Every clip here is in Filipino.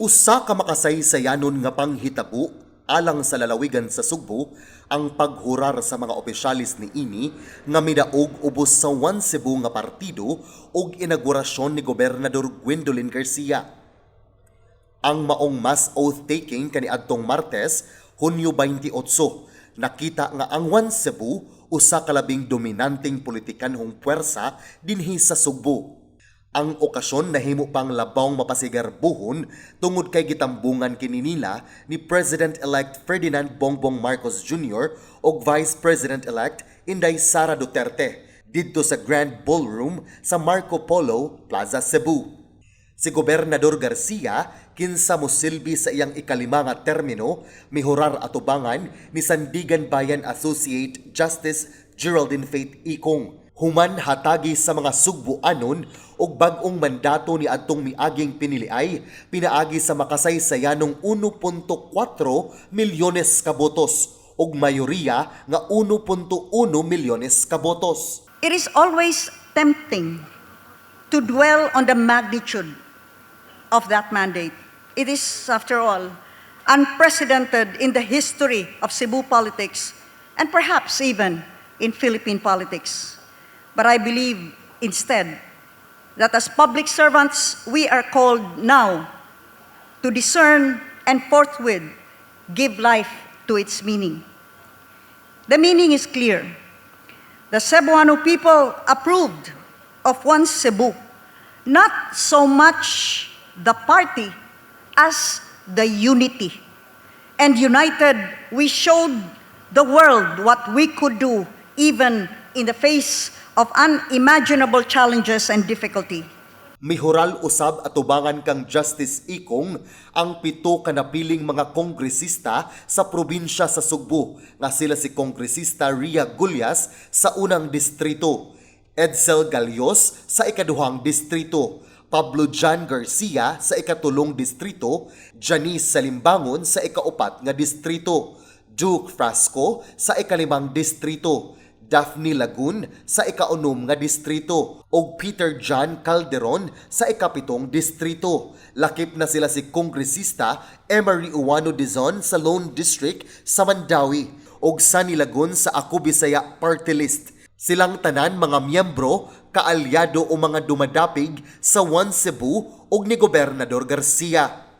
Usa ka makasaysayanon nga panghitabo alang sa lalawigan sa Sugbo ang paghurar sa mga opisyalis ni ini nga midaog ubos sa One Cebu nga partido ug inaugurasyon ni Gobernador Gwendolyn Garcia. Ang maong mass oath-taking kaniadtong Martes, Hunyo 28, nakita nga ang One Cebu usa ka labing dominanteng politikanhong puwersa dinhi sa Sugbo. Ang okasyon nahimo pang labawng mapasigarbuhon tungod kay gitambungan kini nila ni President-elect Ferdinand Bongbong Marcos Jr. ug Vice President-elect Inday Sara Duterte didto sa Grand Ballroom sa Marco Polo Plaza, Cebu. Si Gobernador Garcia kinsa mosilbi sa iyang ikalima nga termino mihurar atubangan ni Sandigan Bayan Associate Justice Geraldine Faith Icong. Human hatagi sa mga Sugboanon og bag-ong mandato ni adtong miaging piniliay pinaagi sa makasaysayanong 1.4 milyones ka botos og mayoriya nga 1.1 milyones ka botos. It is always tempting to dwell on the magnitude of that mandate. It is, after all, unprecedented in the history of Cebu politics and perhaps even in Philippine politics. But I believe instead that as public servants, we are called now to discern and forthwith give life to its meaning. The meaning is clear. The Cebuano people approved of One Cebu, not so much the party as the unity. And united, we showed the world what we could do even in the face of unimaginable challenges and difficulty. Mihural usab atubangan kang Justice Icong ang 7 ka napiling mga kongresista sa probinsya sa Sugbo nga sila si Kongresista Ria Gullas sa unang distrito, Edsel Galios sa ikaduhang distrito, Pablo John Garcia sa ikatulong distrito, Janice Salimbangon sa ikaupat nga distrito, Duke Frasco sa ikalimang distrito, Daphne Lagun sa ikaunom nga distrito ug Peter John Calderon sa ikapitong distrito. Lakip na sila si Kongresista Emery Uwano Dizon sa Lone District sa Mandawi ug Sunny Lagun sa Ako Bisaya Party List. Silang tanan mga miyembro, kaalyado o mga dumadapig sa One Cebu ug ni Gobernador Garcia.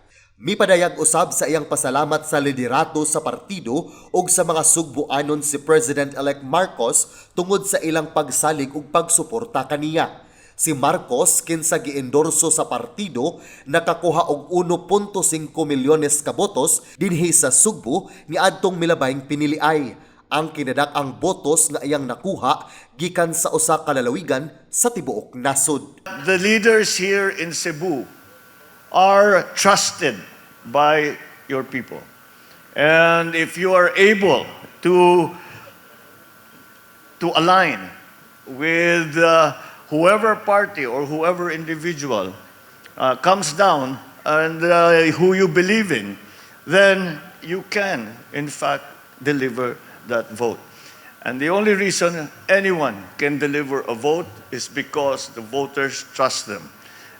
Mipadayag usab sa iyang pasalamat sa liderato sa partido ug sa mga Sugboanon si President-elect Marcos tungod sa ilang pagsalig ug pagsuporta kaniya. Si Marcos kinsa giendorso sa partido nakakuha og 1.5 milyones ka botos dinhi sa Sugbo niadtong milabayng piniliay. Ang kinadak-ang botos nga iyang nakuha gikan sa usa ka lalawigan sa tibuok nasod. The leaders here in Cebu are trusted by your people. And if you are able to align with whoever party or whoever individual comes down and who you believe in, then you can, in fact, deliver that vote. And the only reason anyone can deliver a vote is because the voters trust them.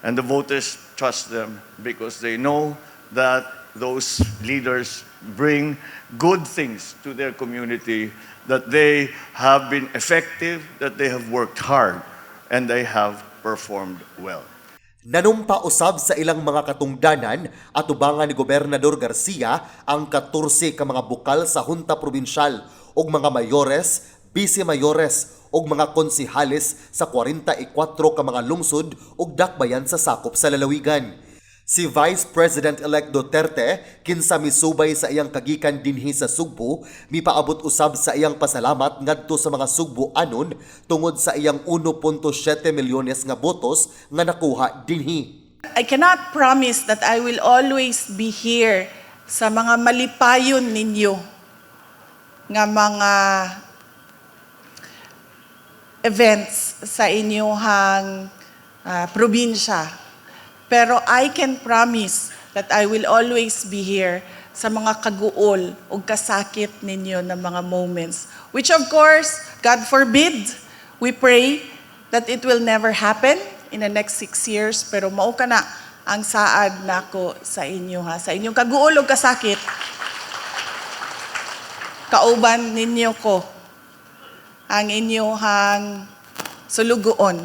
And the voters trust them because they know that those leaders bring good things to their community, that they have been effective, that they have worked hard, and they have performed well. Nanumpa usab sa ilang mga katungdanan atubangan ni Gobernador Garcia ang 14 ka mga bukal sa Hunta Probinsyal ug mga mayores, bise-mayores ug mga konsihales sa 44 ka mga lungsod ug dakbayan sa sakop sa lalawigan. Si Vice President-elect Duterte kinsa misubay sa iyang kagikan dinhi sa Sugbo, mipaabot usab sa iyang pasalamat ngadto sa mga Sugboanon tungod sa iyang 1.7 milyones nga botos nga nakuha dinhi. I cannot promise that I will always be here sa mga malipayon ninyo nga mga events sa inyong probinsya. Pero I can promise that I will always be here sa mga kaguol o kasakit ninyo na mga moments. Which of course, God forbid, we pray that it will never happen in the next 6 years. Pero mao ka na ang saad nako sa inyo ha, sa inyong kaguol ug kasakit. Kauban ninyo ko ang inyong sulugoon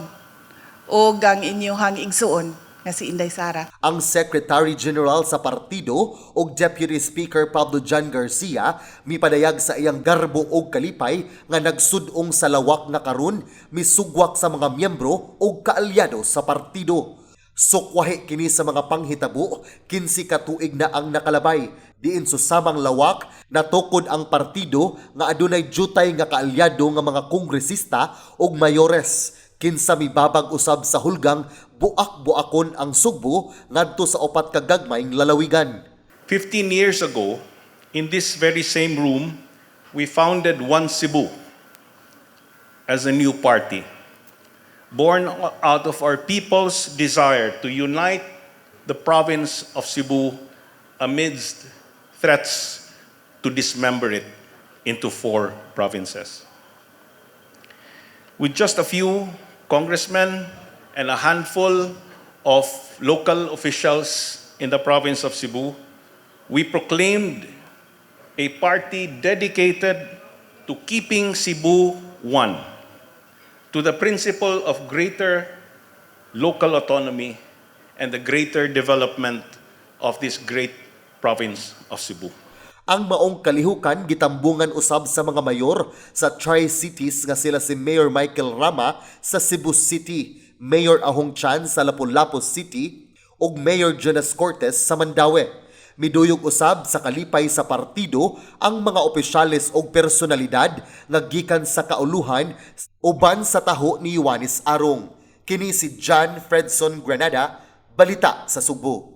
o ang inyong igsuon nga si Inday Sara. Ang Secretary General sa partido ug Deputy Speaker Pablo Jan Garcia mipadayag sa iyang garbo ug kalipay nga nagsud-ong sa lawak na karon misugwak sa mga miyembro ug kaalyado sa partido. Sukwahi kini sa mga panghitabo 15 ka tuig na ang nakalabay. Diin susamang lawak natukod ang partido nga adunay jutay nga kaalyado nga mga kongresista ug mayores. Kinsa mibabag usab sa hulgang buak-buakon ang Sugbo ngadto sa upat ka gagmayng lalawigan. 15 years ago, in this very same room, we founded One Cebu as a new party, born out of our people's desire to unite the province of Cebu amidst threats to dismember it into 4 provinces. With just a few congressmen and a handful of local officials in the province of Cebu, we proclaimed a party dedicated to keeping Cebu one, to the principle of greater local autonomy and the greater development of this great province of Cebu. Ang maong kalihukan gitambungan usab sa mga mayor sa Tri-Cities nga sila si Mayor Michael Rama sa Cebu City, Mayor Ahong Chan sa Lapu-Lapu City ug Mayor Jonas Cortez sa Mandaue. Miduyog usab sa kalipay sa partido ang mga opisyales ug personalidad nga gikan sa kauluhan uban sa taho ni Juanes Arong. Kini si John Fredson Granada, Balita sa Sugbo.